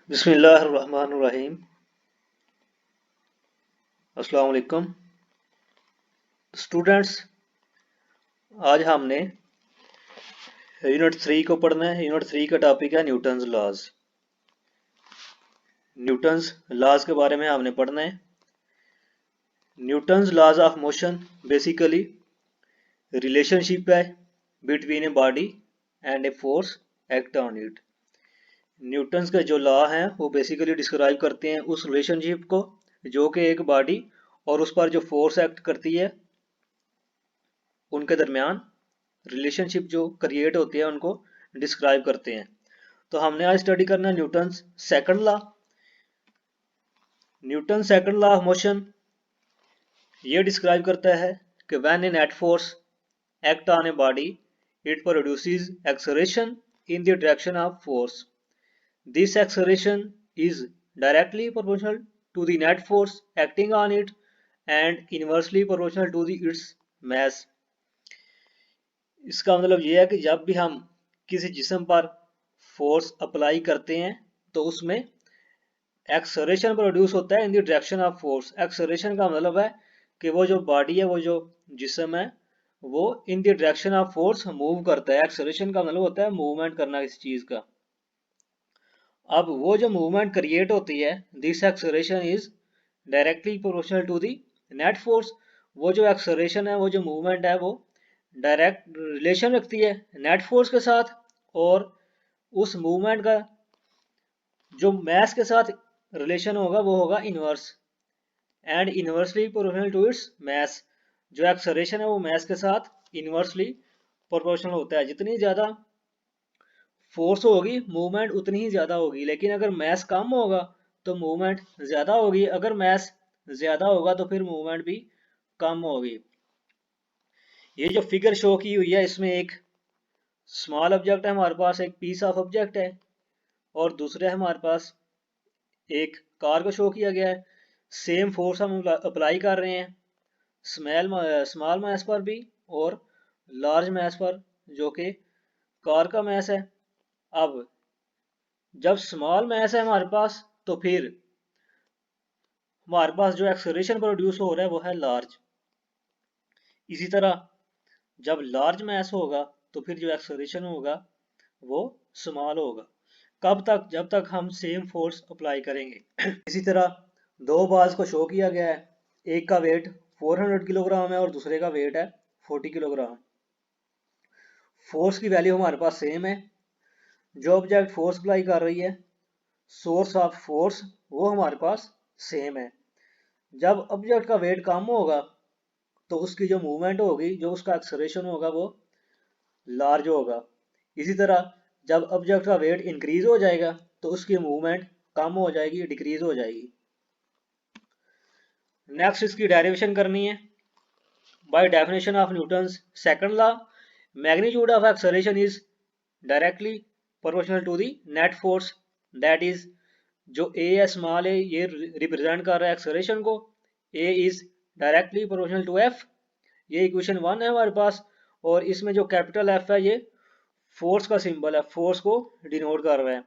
बिस्मिल्लाहिर्रहमानिर्रहीम। अस्सलाम वालेकुम स्टूडेंट्स। आज हमने यूनिट 3 को पढ़ना है। यूनिट 3 का टॉपिक है न्यूटन्स लॉज। न्यूटन्स लॉज के बारे में हमने पढ़ना है। Newton's laws of motion basically relationship है between a body and a force act on it. Newton's के जो लॉ हैं वो बेसिकली डिस्क्राइब करते हैं उस रिलेशनशिप को जो कि एक बॉडी और उस पर जो फोर्स एक्ट करती है उनके दरमियान रिलेशनशिप जो क्रिएट होती है उनको डिस्क्राइब करते हैं। तो हमने आज स्टडी करना है Newton's second law. Newton second law of motion ये डिस्क्राइब करता है कि when a net force act on a body it produces acceleration in the direction of force. This acceleration is directly proportional to the net force acting on it and inversely proportional to the its mass. इसका मतलब ये है कि जब भी हम किसी जिस्म पर फोर्स अप्लाई करते हैं तो उसमें एक्सेलरेशन प्रोड्यूस होता है इन the direction of force. Acceleration का मतलब है कि वो जो बॉडी है, वो जो जिस्म है, वो इन the direction of force move करता है। एक्सेलरेशन का मतलब होता है मूवमेंट करना किसी चीज का। अब वो जो मूवमेंट क्रिएट होती है, this acceleration is directly proportional to the net force. वो जो एक्सेलरेशन है, वो जो मूवमेंट है, वो डायरेक्ट रिलेशन रखती है नेट फोर्स के साथ, और उस मूवमेंट का जो मास के साथ रिलेशन होगा वो होगा inverse and inversely proportional to its mass. जो एक्सेलरेशन है वो मास के साथ इनवर्सली प्रोपोर्शनल होता है। जितनी ज्यादा फोर्स होगी मूवमेंट उतनी ही ज्यादा होगी, लेकिन अगर मास कम होगा तो मूवमेंट ज्यादा होगी, अगर मास ज्यादा होगा तो फिर मूवमेंट भी कम होगी। ये जो फिगर शो की हुई है इसमें एक स्मॉल ऑब्जेक्ट है हमारे पास, एक पीस ऑफ ऑब्जेक्ट है, और दूसरे हमारे पास एक कार को शो किया गया है। सेम फोर्स हम अप्लाई कर रहे हैं स्मॉल मास पर भी और लार्ज मास पर, जो कि कार का मास है। अब जब स्मॉल मास है हमारे पास तो फिर हमारे पास जो एक्सेलरेशन प्रोड्यूस हो रहा है वो है लार्ज। इसी तरह जब लार्ज मास होगा तो फिर जो एक्सेलरेशन होगा वो स्मॉल होगा। कब तक? जब तक हम सेम फोर्स अप्लाई करेंगे। इसी तरह दो बाल्स को शो किया गया है। एक का वेट 400 किलोग्राम है और दूसरे का वेट है 40 किलोग्राम। फोर्स की वैल्यू हमारे पास सेम है। जो ऑब्जेक्ट फोर्स अप्लाई कर रही है, सोर्स ऑफ फोर्स, वो हमारे पास सेम है। जब ऑब्जेक्ट का वेट कम होगा तो उसकी जो मूवमेंट होगी, जो उसका एक्सेलरेशन होगा, वो लार्ज होगा। इसी तरह जब ऑब्जेक्ट का वेट इंक्रीज हो जाएगा तो उसकी मूवमेंट कम हो जाएगी, डिक्रीज हो जाएगी। नेक्स्ट इसकी डेरिवेशन करनी है। By definition of Newton's second law, magnitude of acceleration is directly proportional to the net force. That is, जो ए है स्मॉल ए, ये रिप्रेजेंट कर रहा है एक्सेलरेशन को। A is directly proportional to F. ये इक्वेशन 1 है हमारे पास, और इसमें जो कैपिटल एफ है ये फोर्स का सिंबल है, फोर्स को डिनोट कर रहा है,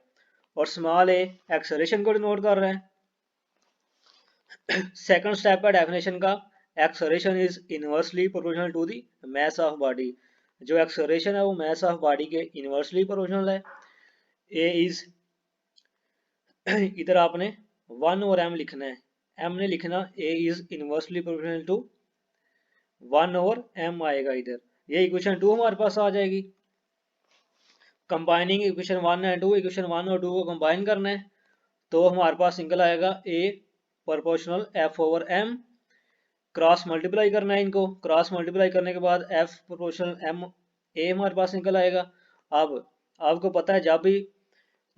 और स्मॉल ए एक्सेलरेशन को डिनोट कर रहा है। सेकंड स्टेप है डेफिनेशन का, acceleration is inversely proportional to the mass of body. जो एक्सेलरेशन है वो मास ऑफ बॉडी के इनवर्सली प्रोपोर्शनल है। ए इज इधर आपने 1 और m लिखना है। m ने लिखना a is inversely proportional to 1 और m आएगा इधर। ये इक्वेशन 2 हमारे पास आ जाएगी। कंबाइनिंग इक्वेशन 1 एंड 2, इक्वेशन 1 और 2 को कंबाइन करना है तो हमारे पास सिंगल आएगा a proportional f over m। Cross multiply करना है इनको, क्रॉस मल्टीप्लाई करने के बाद f प्रोपोर्शनल m a हमारे पास निकल आएगा। अब आपको पता है जब भी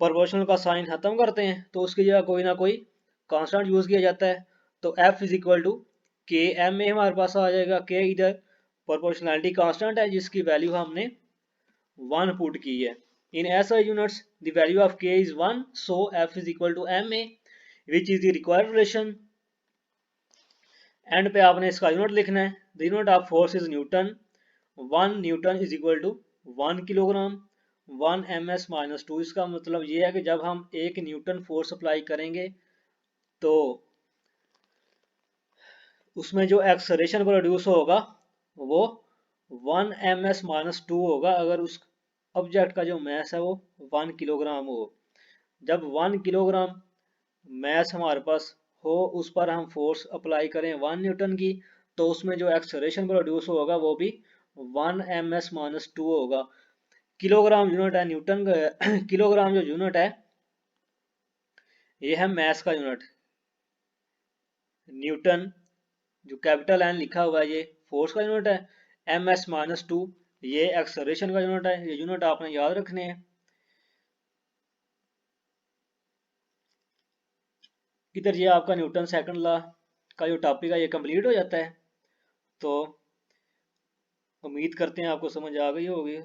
प्रोपोर्शनल का साइन खत्म करते हैं तो उसकी जगह कोई ना कोई कांस्टेंट यूज किया जाता है। तो f इज इक्वल टू के एम ए हमारे पास आ जाएगा। के इधर प्रोपोर्शनैलिटी कांस्टेंट है जिसकी वैल्यू हमने 1 पुट की है। In SI units the value of k is 1, so f is equal to ma, which is the required relation. End पे आपने इसका यूनिट लिखना है। The unit of force is newton. 1 newton is equal to 1 kilogram. 1 ms-2। इसका मतलब ये है कि जब हम 1 न्यूटन फोर्स अप्लाई करेंगे तो उसमें जो एक्सलरेशन प्रोड्यूस होगा वो 1 ms-2 होगा, अगर उस ऑब्जेक्ट का जो मैस है वो 1 किलोग्राम हो। जब 1 किलोग्राम मैस हमारे पास हो, उस पर हम फोर्स अप्लाई करें 1 न्यूटन की, तो उसमें जो एक्सलरेशन प्रोड्यूस होगा वो भी 1 ms-2 होगा। किलोग्राम यूनिट है न्यूटन किलोग्राम जो यूनिट है ये है मैस का यूनिट। न्यूटन जो कैपिटल एन लिखा हुआ है ये फोर्स का यूनिट है। ms-2 ये एक्सलरेशन का यूनिट है। ये यूनिट आपने याद रखने हैं। इधर ये आपका न्यूटन सेकंड लॉ का जो टॉपिक है ये कंप्लीट हो जाता है। तो उम्मीद करते हैं आपको समझ आ गई होगी।